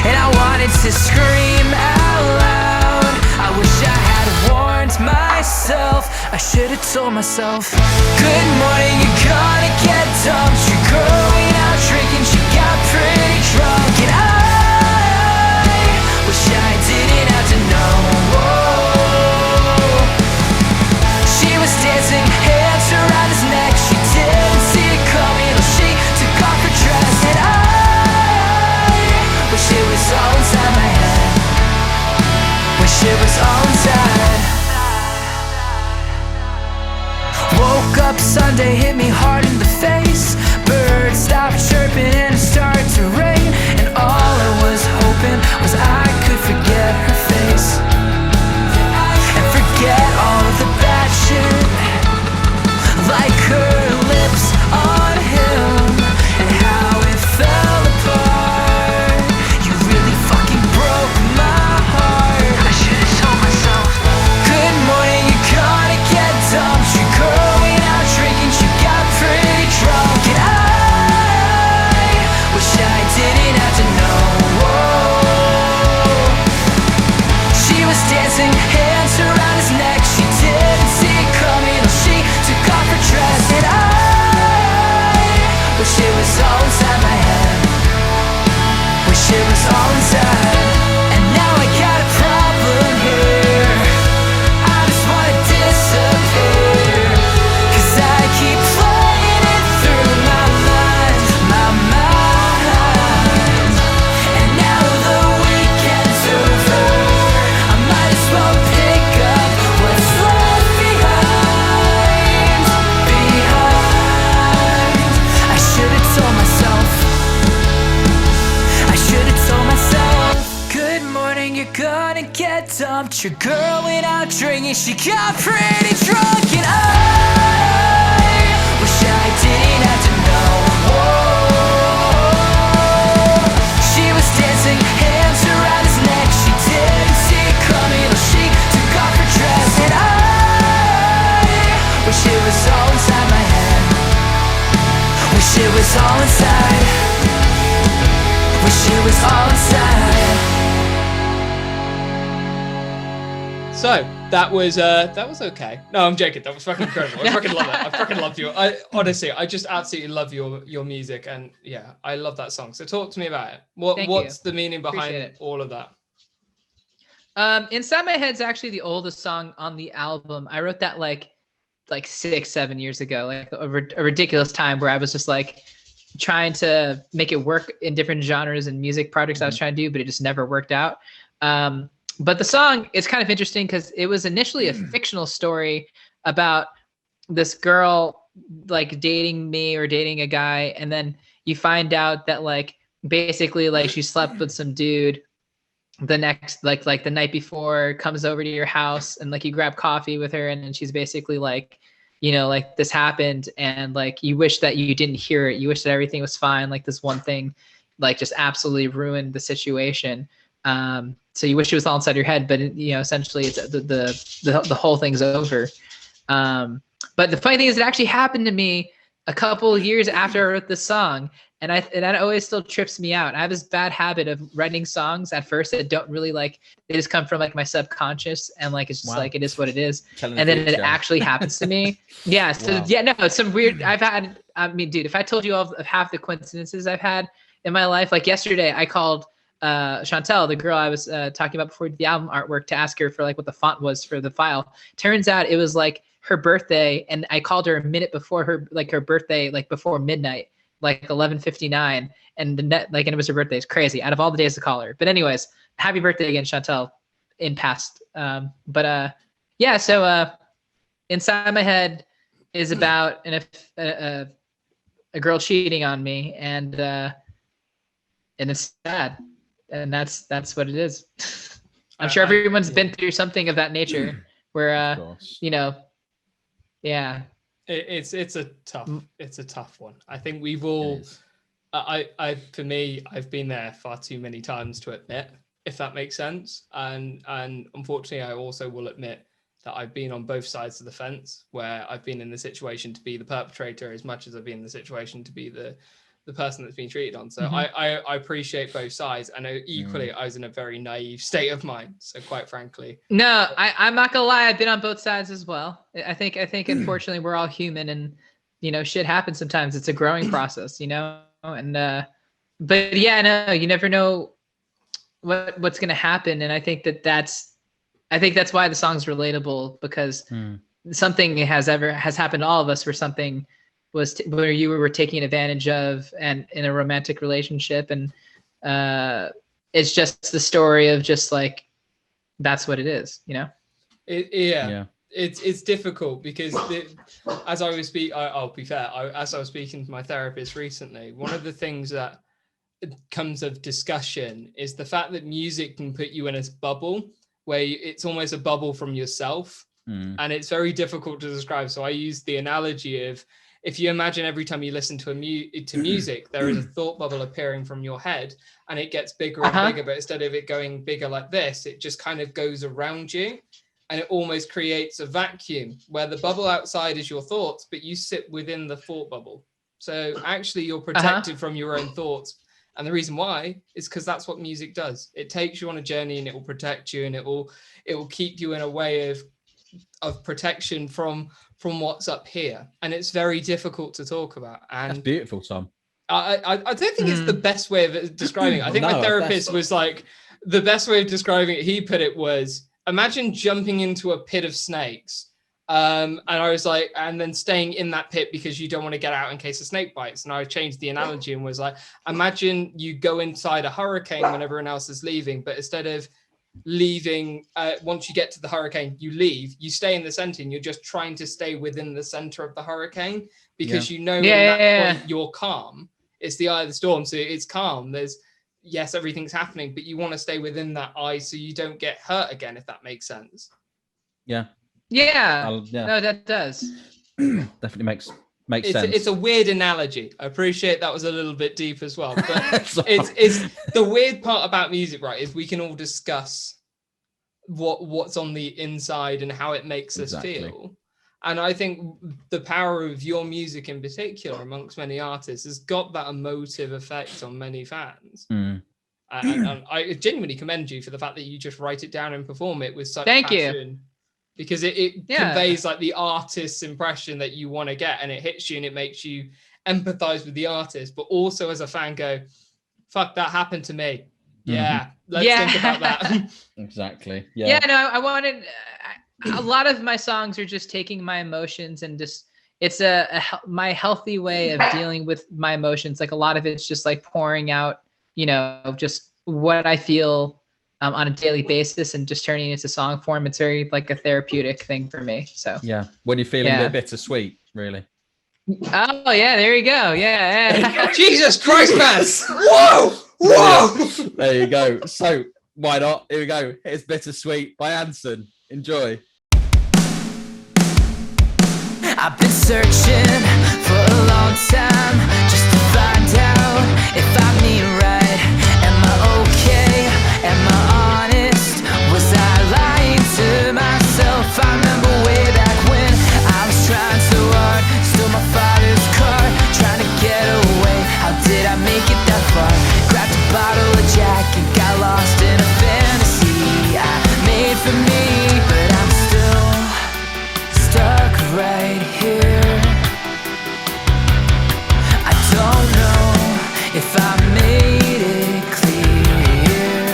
And I wanted to scream out loud. I wish I had warned myself. I should have told myself, good morning, you're gonna get dumped. You're going out drinking, she got pretty drunk. And I wish I didn't have to know. She was dancing, hands around his neck. She didn't see it coming, oh, she took off her dress. And I wish it was all inside my head. Wish it was all inside. Woke up Sunday, hit me hard in the face. Birds stopped chirping and it started to rain. And all I was hoping was I could forget her face and forget all of the bad shit, like her lips on him and how it fell apart. You really fucking broke my heart. I should have told myself, good morning, you're gonna get dumped. You're going out drinking, you got pretty drunk. And I wish I didn't have to know. She was dancing, hands around his neck. She didn't see it coming, oh, she took off her dress. And I wish it was all inside my head. Wish it was all inside. And now I got a problem here. I just wanna disappear, 'cause I keep playing it through my mind. And now the weekend's over, I might as well pick up what's left behind. I should have told myself. I should have told myself. Good morning, you're gonna get dumped. Your girl went out drinking, she got pretty drunk. And I wish I didn't have to know. She was dancing, hands around his neck. She didn't see it coming, oh, she took off her dress. And I wish it was all inside my head. Wish it was all inside. Wish it was all inside. So that was okay. No, I'm joking. That was fucking incredible. I fucking love it. I fucking love you. I honestly, I just absolutely love your music, and yeah, I love that song. So talk to me about it. What's the meaning behind all of that? Inside My Head's actually the oldest song on the album. I wrote that like 6-7 years ago, like a ridiculous time where I was just like trying to make it work in different genres and music projects I was trying to do, but it just never worked out. But the song is kind of interesting because it was initially a fictional story about this girl like dating me or dating a guy, and then you find out that like basically like she slept with some dude the next like the night before, comes over to your house, and like you grab coffee with her, and then she's basically like, you know, like this happened, and like you wish that you didn't hear it, you wish that everything was fine, like this one thing like just absolutely ruined the situation. So you wish it was all inside your head, but you know, essentially it's the whole thing's over. But the funny thing is, it actually happened to me a couple years after I wrote this song, and that always still trips me out. I have this bad habit of writing songs at first that don't really like, they just come from like my subconscious, and like it's just like it is what it is. Telling And the then it future. actually happens to me. Yeah. So Wow. yeah, no, it's some weird. I mean, dude, if I told you all of half the coincidences I've had in my life, like yesterday, I called Chantel, the girl I was talking about before we did the album artwork, to ask her for like what the font was for the file. Turns out it was like her birthday, and I called her a minute before her birthday, like before midnight, like 11:59, and and it was her birthday. It's crazy. Out of all the days to call her, but anyways, happy birthday again, Chantel, in past. Yeah. So Inside My Head is about a girl cheating on me, and it's sad, and that's what it is. I'm sure everyone's been through something of that nature, where Of course. you know, yeah. It's a tough one. I think we've all. For me, I've been there far too many times to admit, if that makes sense. And unfortunately, I also will admit that I've been on both sides of the fence, where I've been in the situation to be the perpetrator as much as I've been in the situation to be the person that's been treated on. So I appreciate both sides. I know equally I was in a very naive state of mind. So quite frankly. No, I'm not gonna lie, I've been on both sides as well. I think unfortunately we're all human, and you know, shit happens sometimes. It's a growing process, you know? And but yeah, no, you never know what's gonna happen. And I think that's why the song's relatable, because something has happened to all of us, where something was where you were taken advantage of, and in a romantic relationship, and it's just the story of just like, that's what it is, you know? It's difficult because as I was speaking, I'll be fair, as I was speaking to my therapist recently, one of the things that comes of discussion is the fact that music can put you in a bubble where it's almost a bubble from yourself, and it's very difficult to describe. So I use the analogy of, if you imagine every time you listen to music, there is a thought bubble appearing from your head, and it gets bigger and bigger, but instead of it going bigger like this, it just kind of goes around you, and it almost creates a vacuum where the bubble outside is your thoughts, but you sit within the thought bubble. So actually you're protected from your own thoughts. And the reason why is because that's what music does. It takes you on a journey, and it will protect you, and it will keep you in a way of protection from what's up here. And it's very difficult to talk about. And That's beautiful, Tom. I don't think it's the best way of describing it. I think my therapist was like, the best way of describing it, he put it was, imagine jumping into a pit of snakes. And I was like, and then staying in that pit because you don't want to get out in case a snake bites. And I changed the analogy and was like, imagine you go inside a hurricane when everyone else is leaving, but instead of leaving, once you get to the hurricane, you leave, you stay in the center, and you're just trying to stay within the center of the hurricane, because you know at that point you're calm. It's the eye of the storm, so it's calm. Yes, everything's happening, but you want to stay within that eye so you don't get hurt again, if that makes sense. No, that does. Definitely makes sense. It's a weird analogy. I appreciate that was a little bit deep as well, but it's the weird part about music, right, is we can all discuss what's on the inside and how it makes us feel. And I think the power of your music in particular, amongst many artists, has got that emotive effect on many fans. And I genuinely commend you for the fact that you just write it down and perform it with such passion. Because it conveys like the artist's impression that you want to get, and it hits you, and it makes you empathize with the artist, but also as a fan go, fuck, that happened to me. Let's think about that. Exactly. I wanted a lot of my songs are just taking my emotions and just, it's my healthy way of dealing with my emotions. Like a lot of it's just like pouring out, you know, just what I feel on a daily basis, and just turning it into song form. It's very like a therapeutic thing for me. So when you're feeling a bit bittersweet, really. Oh yeah, there you go. Yeah. Jesus Christ, man! Whoa! There you go. So why not? Here we go. Here's Bittersweet by ANSON. Enjoy. I've been searching for a long time just to find out if I mean right. Am I okay? Am I honest? Was I lying to myself? I remember way back when I was trying so hard, stole my father's car, trying to get away. How did I make it that far? Grabbed a bottle of Jack and got lost in a fantasy I made for me, but I'm still stuck right here. I don't know if I made it clear.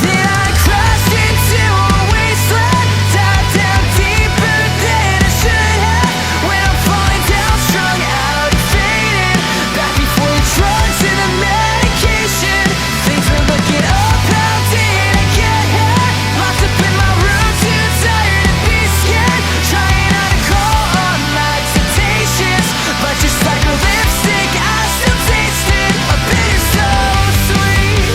Then I crashed into a wasteland, dived down deeper than I should have. When I'm falling down, strung out and fading, back before the drugs and the medication. Things were looking up, how did I get here? Locked up in my room, too tired to be scared. Trying not to call on my temptations, but just like a lipstick, I still tasted a bitter so sweet.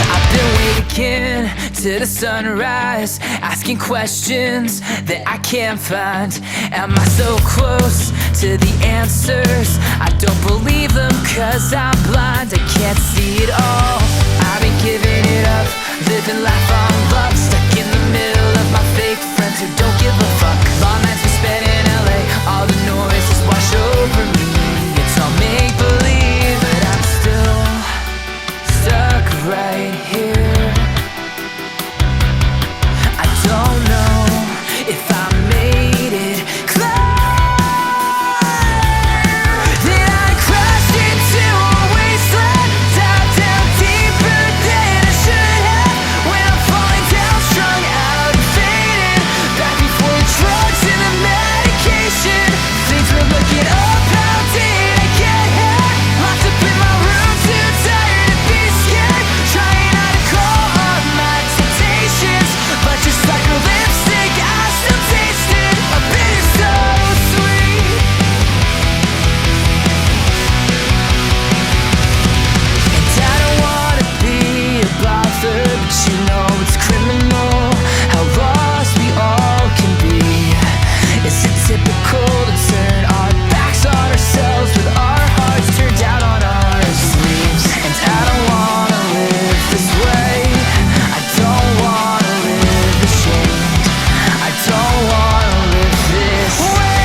I've been waking to the sunrise, asking questions that I can't find. Am I so close to the answers? I don't believe them 'cause I'm blind. I can't see it all. I've been giving it up, living life on luck, stuck in the middle of my fake friends who don't give a fuck. Long nights we spent in LA, all the noises wash over me. It's all make believe, but I'm still stuck right here. I don't know if I made it clear. Then I crashed into a wasteland, dived down deeper than I should have. When I'm falling down, strung out and fading, back before the drugs and the medication. Things were looking up, how did I get here? Locked up in my room, too tired to be scared. Trying not to call on my temptations, but just like a lipstick, I still tasted a bitter so sweet. And I don't wanna be a bother, but you know it's criminal how lost we all can be. Is it typical to turn our backs on ourselves with our hearts turned down on our sleeves? And I don't wanna live this way. I don't wanna live ashamed. I don't wanna live this way.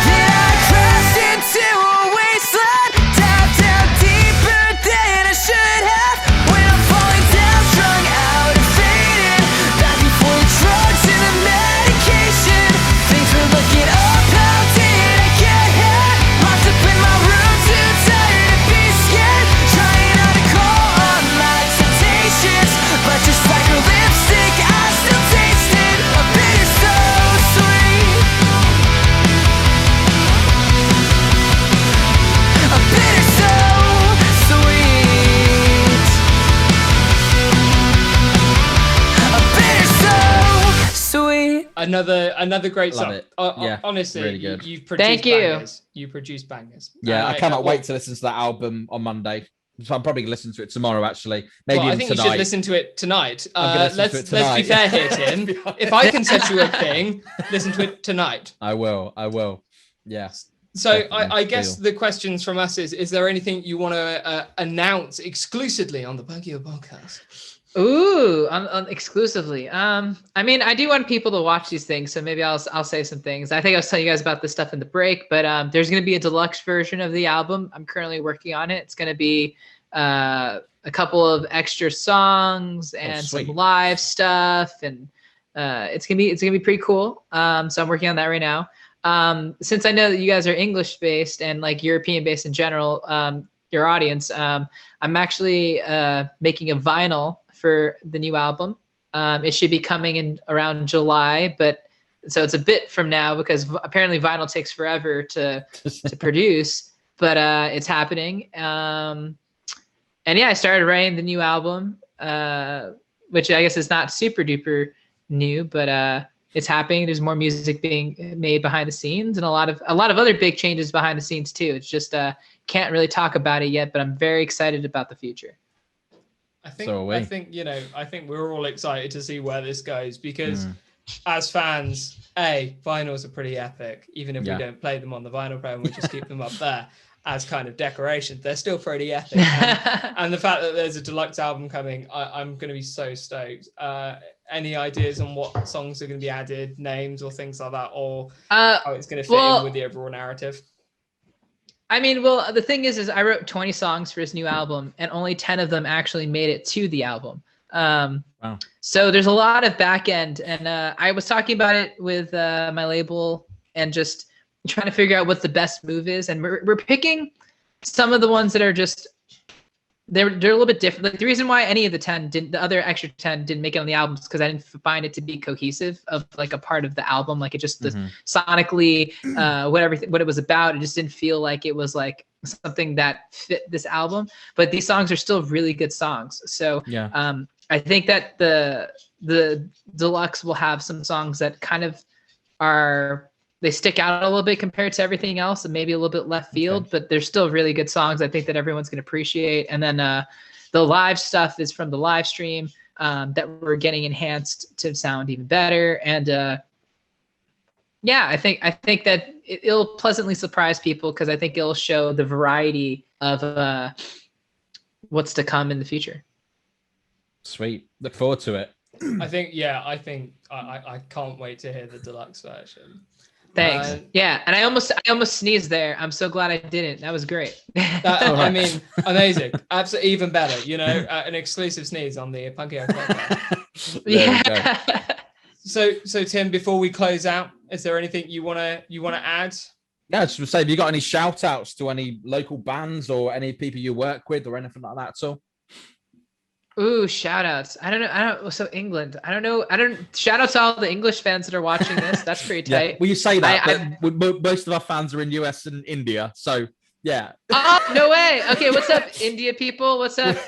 Then I crashed into a wasteland, dived down deeper than I should have. When I'm falling down, strung out and fading, back before the drugs and the medication. Things were looking up, how did I get here? Locked up in my room, too tired to be scared. Trying not to call on my temptations, but just like a lipstick, I still tasted a bitter so sweet. A bitter so sweet. A bitter so sweet. Another great Love song. it. Yeah, Honestly, really good. you've produced Thank you. bangers. You produce bangers. Yeah, I cannot well, wait to listen to that album on Monday. So I'm probably gonna listen to it tomorrow, actually. Maybe Well, I even think you tonight. should listen to it tonight. I'm gonna listen to it Let's be tonight. fair here, Tim. If I can set you a thing, listen to it tonight. I will. Yeah. So Definitely. I guess Deal. the questions from us is there anything you want to announce exclusively on the Punkio podcast? Ooh, exclusively. I mean, I do want people to watch these things, so maybe I'll say some things. I think I was telling you guys about this stuff in the break, but there's going to be a deluxe version of the album. I'm currently working on it. It's going to be a couple of extra songs and some sweet. live stuff, and it's gonna be pretty cool. So I'm working on that right now. Since I know that you guys are English based and like European based in general, your audience, I'm actually making a vinyl for the new album. It should be coming in around July, but so it's a bit from now because apparently vinyl takes forever to produce, but it's happening. yeah, I started writing the new album, which I guess is not super duper new, but it's happening. There's more music being made behind the scenes, and a lot of other big changes behind the scenes too. It's just can't really talk about it yet, but I'm very excited about the future. I think we're all excited to see where this goes, because as fans, vinyls are pretty epic. Even if we don't play them on the vinyl player, we just keep them up there as kind of decorations. They're still pretty epic. And the fact that there's a deluxe album coming, I'm going to be so stoked. Any ideas on what songs are going to be added, names or things like that, or how it's going to fit in with the overall narrative? I mean, well, the thing is I wrote 20 songs for his new album, and only 10 of them actually made it to the album. Wow. So there's a lot of back end, and I was talking about it with my label and just trying to figure out what the best move is, and we're picking some of the ones that are just they're a little bit different. Like the reason why any of the other extra 10 didn't make it on the album is because I didn't find it to be cohesive of like a part of the album. Like it just sonically, what it was about, it just didn't feel like it was like something that fit this album. But these songs are still really good songs. So I think that the deluxe will have some songs that kind of they stick out a little bit compared to everything else, and maybe a little bit left field, but they're still really good songs. I think that everyone's going to appreciate. And then the live stuff is from the live stream that we're getting enhanced to sound even better. And I think that it'll pleasantly surprise people, because I think it'll show the variety of what's to come in the future. Sweet. Look forward to it. I think I can't wait to hear the deluxe version. Thanks. And I almost sneezed there. I'm so glad I didn't. That was great. I mean, amazing. Absolutely, even better. You know, an exclusive sneeze on the Punkio podcast. Yeah. So Tim, before we close out, is there anything you wanna add? Yeah, just to say, have you got any shout outs to any local bands or any people you work with or anything like that at all? Ooh, shout outs. I don't know. So England. I don't know. Shout out to all the English fans that are watching this. That's pretty tight. Well, you say that, but most of our fans are in US and India. So yeah. Oh, no way. Okay. What's up, India people? What's up,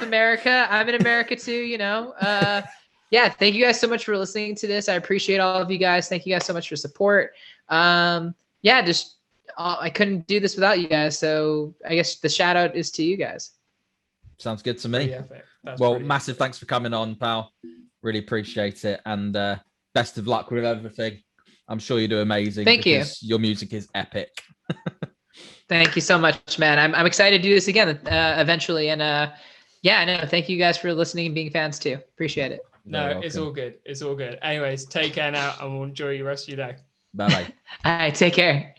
America? I'm in America too, you know? Thank you guys so much for listening to this. I appreciate all of you guys. Thank you guys so much for support. I couldn't do this without you guys. So I guess the shout out is to you guys. Sounds good to me. Well, massive thanks for coming on, pal. Really appreciate it. And best of luck with everything. I'm sure you do amazing. Thank you. Your music is epic. Thank you so much, man. I'm excited to do this again eventually. And thank you guys for listening and being fans too. Appreciate it. No, it's all good. It's all good. Anyways, take care now, and we'll enjoy the rest of your day. Bye-bye. All right, take care.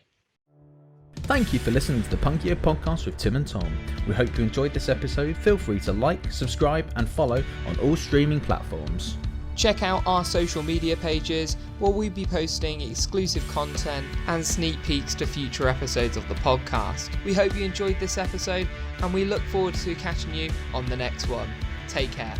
Thank you for listening to the Punkio podcast with Tim and Tom. We hope you enjoyed this episode. Feel free to like, subscribe and follow on all streaming platforms. Check out our social media pages, where we'll be posting exclusive content and sneak peeks to future episodes of the podcast. We hope you enjoyed this episode, and we look forward to catching you on the next one. Take care.